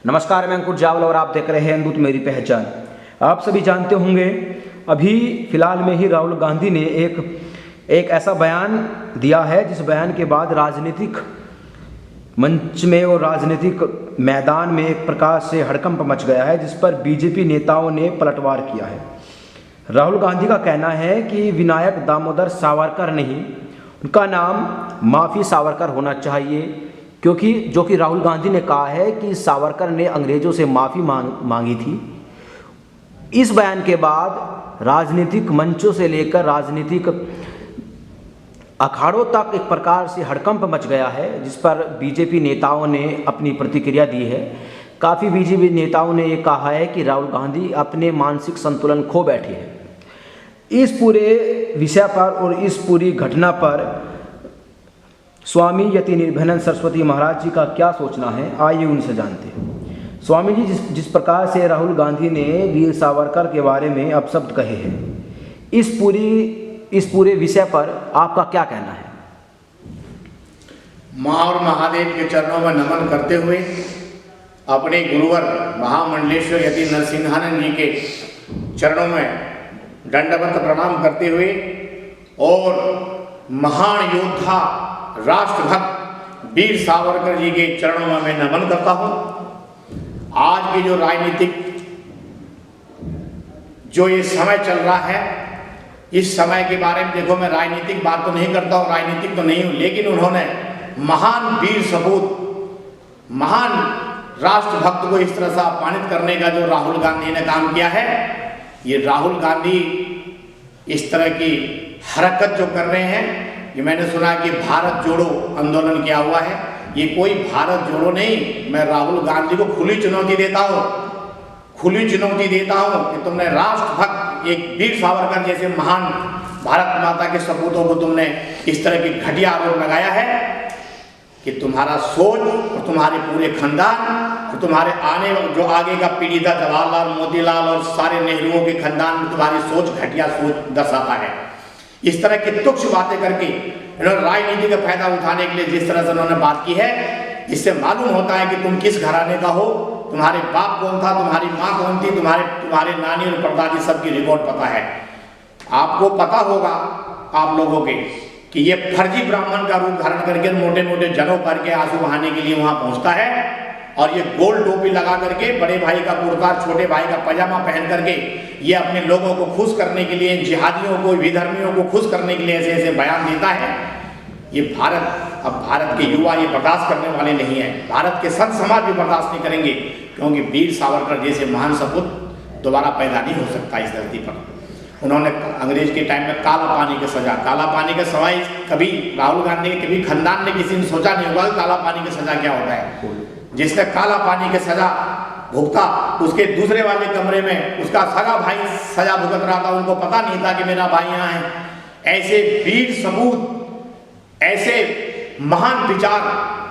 नमस्कार, मैं अंकुर जावल और आप देख रहे हैं अनूत मेरी पहचान। आप सभी जानते होंगे, अभी फिलहाल में ही राहुल गांधी ने एक ऐसा बयान दिया है जिस बयान के बाद राजनीतिक मंच में और राजनीतिक मैदान में एक प्रकार से हड़कंप मच गया है, जिस पर बीजेपी नेताओं ने पलटवार किया है। राहुल गांधी का कहना है कि विनायक दामोदर सावरकर नहीं, उनका नाम माफ़ी सावरकर होना चाहिए, क्योंकि जो कि राहुल गांधी ने कहा है कि सावरकर ने अंग्रेज़ों से माफ़ी मांगी थी। इस बयान के बाद राजनीतिक मंचों से लेकर राजनीतिक अखाड़ों तक एक प्रकार से हड़कंप मच गया है, जिस पर बीजेपी नेताओं ने अपनी प्रतिक्रिया दी है। काफ़ी बीजेपी नेताओं ने ये कहा है कि राहुल गांधी अपने मानसिक संतुलन खो बैठे हैं। इस पूरे विषय पर और इस पूरी घटना पर स्वामी यति निर्भयानंद सरस्वती महाराज जी का क्या सोचना है, आइए उनसे जानते हैं। स्वामी जी, जिस प्रकार से राहुल गांधी ने वीर सावरकर के बारे में अपशब्द कहे हैं, इस पूरे विषय पर आपका क्या कहना है? माँ और महादेव के चरणों में नमन करते हुए अपने गुरुवर महामंडलेश्वर यति नरसिंहानंद जी के चरणों में दंडवत प्रणाम करते हुए और महान योद्धा राष्ट्रभक्त वीर सावरकर जी के चरणों में मैं नमन करता हूँ। आज की जो राजनीतिक जो ये समय चल रहा है, इस समय के बारे में देखो, मैं राजनीतिक बात तो नहीं करता हूँ, राजनीतिक तो नहीं हूँ, लेकिन उन्होंने महान वीर सपूत, महान राष्ट्रभक्त को इस तरह से अपमानित करने का जो राहुल गांधी ने काम किया है, ये राहुल गांधी इस तरह की हरकत जो कर रहे हैं, ये मैंने सुना कि भारत जोड़ो आंदोलन किया हुआ है। ये कोई भारत जोड़ो नहीं, मैं राहुल गांधी को खुली चुनौती देता हूँ कि तुमने राष्ट्रभक्त एक वीर सावरकर जैसे महान भारत माता के सपूतों को तुमने इस तरह की घटिया आरोप लगाया है कि तुम्हारा सोच और तुम्हारे पूरे खानदान और तुम्हारे आगे का पीढ़ी था, जवाहरलाल, मोतीलाल और सारे नेहरूओं के खानदान में तुम्हारी सोच घटिया सोच दर्शाता है। इस तरह की तुच्छ बातें करके इन्होंने राजनीति का फायदा उठाने के लिए जिस तरह से उन्होंने बात की है, इससे मालूम होता है कि तुम किस घराने का हो, तुम्हारे बाप कौन था, तुम्हारी माँ कौन थी, तुम्हारे नानी और परदादी सबकी रिकॉर्ड पता है। आपको पता होगा आप लोगों के कि ये फर्जी ब्राह्मण का रूप धारण करके मोटे मोटे जनों भर के आंसू बहाने के लिए वहां पहुंचता है, और ये गोल टोपी लगा करके बड़े भाई का कुर्ता, छोटे भाई का पजामा पहन करके ये अपने लोगों को खुश करने के लिए, जिहादियों को, विधर्मियों को खुश करने के लिए ऐसे ऐसे बयान देता है। ये भारत के युवा ये बर्दाश्त करने वाले नहीं है, भारत के संत समाज भी बर्दाश्त नहीं करेंगे, क्योंकि वीर सावरकर जैसे महान सपूत दोबारा पैदा नहीं हो सकता इस धरती पर। उन्होंने अंग्रेज के टाइम में काला पानी की सजा कभी राहुल गांधी के कभी खानदान ने किसी ने सोचा नहीं होगा काला पानी की सजा क्या होता है। जिसने काला पानी की सजा भुगता, उसके दूसरे वाले कमरे में उसका सगा भाई सजा भुगत रहा था, उनको पता नहीं था कि मेरा भाई यहाँ है। ऐसे वीर सपूत, ऐसे महान विचार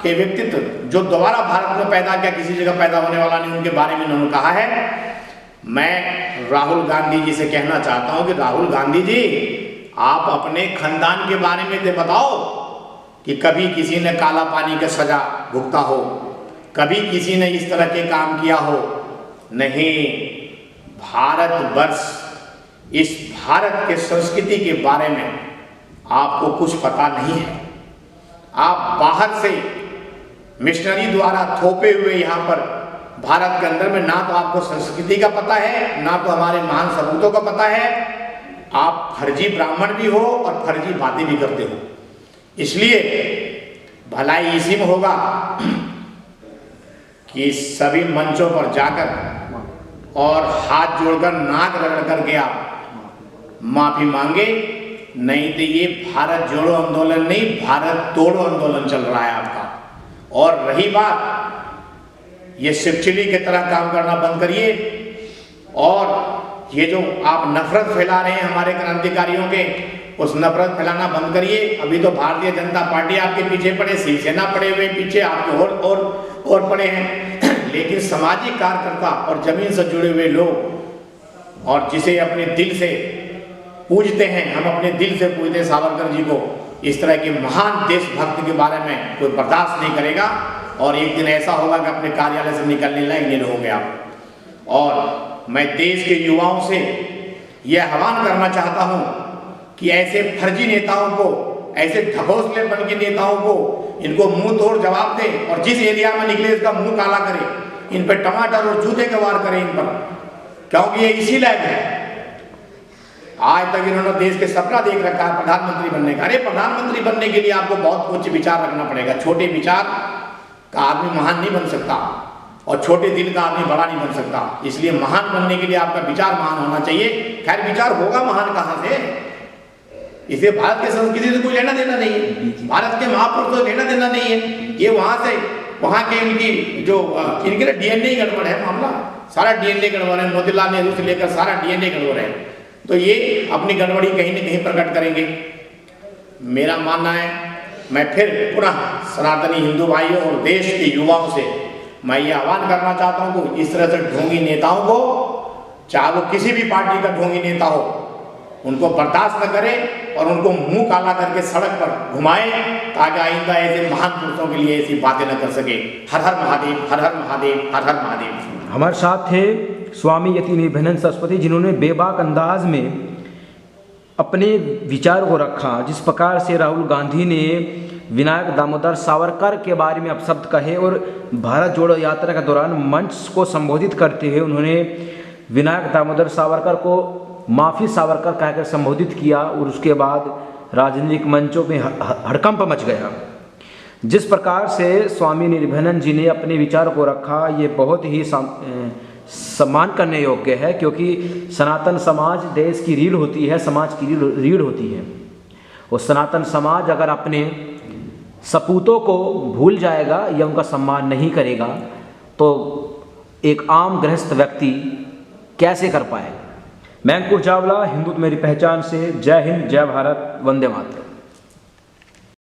के व्यक्तित्व जो दोबारा भारत में पैदा किया, किसी जगह पैदा होने वाला नहीं, उनके बारे में उन्होंने कहा है। मैं राहुल गांधी जी से कहना चाहता हूं कि राहुल गांधी जी, आप अपने खानदान के बारे में तो बताओ कि कभी किसी ने काला पानी का सजा भुगता हो, कभी किसी ने इस तरह के काम किया हो। नहीं, भारतवर्ष, इस भारत के संस्कृति के बारे में आपको कुछ पता नहीं है। आप बाहर से मिशनरी द्वारा थोपे हुए यहाँ पर भारत के अंदर में ना तो आपको संस्कृति का पता है, ना तो हमारे महान सपूतों का पता है। आप फर्जी ब्राह्मण भी हो और फर्जी बातें भी करते हो। इसलिए भलाई इसी में होगा कि सभी मंचों पर जाकर और हाथ जोड़कर नाक रगड़ करके आप माफी मांगे, नहीं तो ये भारत जोड़ो आंदोलन नहीं, भारत तोड़ो आंदोलन चल रहा है आपका। और रही बात, ये शिवचिली की तरह काम करना बंद करिए, और ये जो आप नफरत फैला रहे हैं हमारे क्रांतिकारियों के, उस नफरत फैलाना बंद करिए। अभी तो भारतीय जनता पार्टी आपके पीछे पड़े, शिवसेना पड़े हुए पीछे, आपके और पड़े हैं, लेकिन सामाजिक कार्यकर्ता और जमीन से जुड़े हुए लोग, और जिसे अपने दिल से पूजते हैं, हम अपने दिल से पूजते हैं सावरकर जी को, इस तरह के महान देशभक्त के बारे में कोई बर्दाश्त नहीं करेगा। और एक दिन ऐसा होगा कि अपने कार्यालय से निकलने लायक नहीं रहोगे आप। और मैं देश के युवाओं से यह आह्वान करना चाहता हूं कि ऐसे फर्जी नेताओं को, ऐसे ढकोसले बन के नेताओं को, इनको मुंह तोड़ जवाब दें और जिस एरिया में निकले इसका मुंह काला करें, इन पर टमाटर और जूते का वार करें इन पर, क्योंकि ये इसी लायक है। आज तक इन्होंने देश के सपना देख रखा है प्रधानमंत्री बनने का। अरे प्रधानमंत्री बनने के लिए आपको बहुत उच्च विचार रखना पड़ेगा। छोटे विचार का आदमी महान नहीं बन सकता और छोटे दिल का आदमी बड़ा नहीं बन सकता। इसलिए महान बनने के लिए आपका विचार महान होना चाहिए। खैर विचार होगा महान कहाँ से, इसे भारत के संस्कृति से कोई लेना देना नहीं है, भारत के महापुरुषों से लेना देना नहीं है। ये वहाँ के इनकी जो इनके डीएनए गड़बड़ है, मामला सारा डीएनए गड़बड़ है। मोतीलाल नेहरू से लेकर सारा डीएनए गड़बड़ है, तो ये अपनी गड़बड़ी कहीं न कहीं प्रकट करेंगे। मेरा मानना है, मैं फिर पुनः सनातनी हिंदू भाइयों और देश के युवाओं से मैं ये आह्वान करना चाहता हूँ कि इस तरह से ढोंगी नेताओं को, चाहे वो किसी भी पार्टी का ढोंगी नेता हो, उनको बर्दाश्त न करें और उनको मुंह काला करके सड़क पर घुमाएं, ताकि आइंदा ऐसे महान पुरुषों के लिए ऐसी बातें न कर सके। हर हर महादेव, हर हर महादेव, हर हर महादेव। हमारे साथ थे स्वामी यति निभनन सरस्वती, जिन्होंने बेबाक अंदाज में अपने विचार को रखा। जिस प्रकार से राहुल गांधी ने विनायक दामोदर सावरकर के बारे में अपशब्द कहे और भारत जोड़ो यात्रा के दौरान मंच को संबोधित करते हुए उन्होंने विनायक दामोदर सावरकर को माफी सावरकर कहकर संबोधित किया और उसके बाद राजनीतिक मंचों में हड़कंप मच गया। जिस प्रकार से स्वामी निर्भयानंद जी ने अपने विचार को रखा, ये बहुत ही सम्मान करने योग्य है, क्योंकि सनातन समाज देश की रीढ़ होती है, समाज की रीढ़ होती है। और सनातन समाज अगर अपने सपूतों को भूल जाएगा या उनका सम्मान नहीं करेगा तो एक आम गृहस्थ व्यक्ति कैसे कर पाएगा। मैं अंकुर चावला, हिंदुत्व मेरी पहचान से। जय हिंद, जय भारत, वंदे मातरम।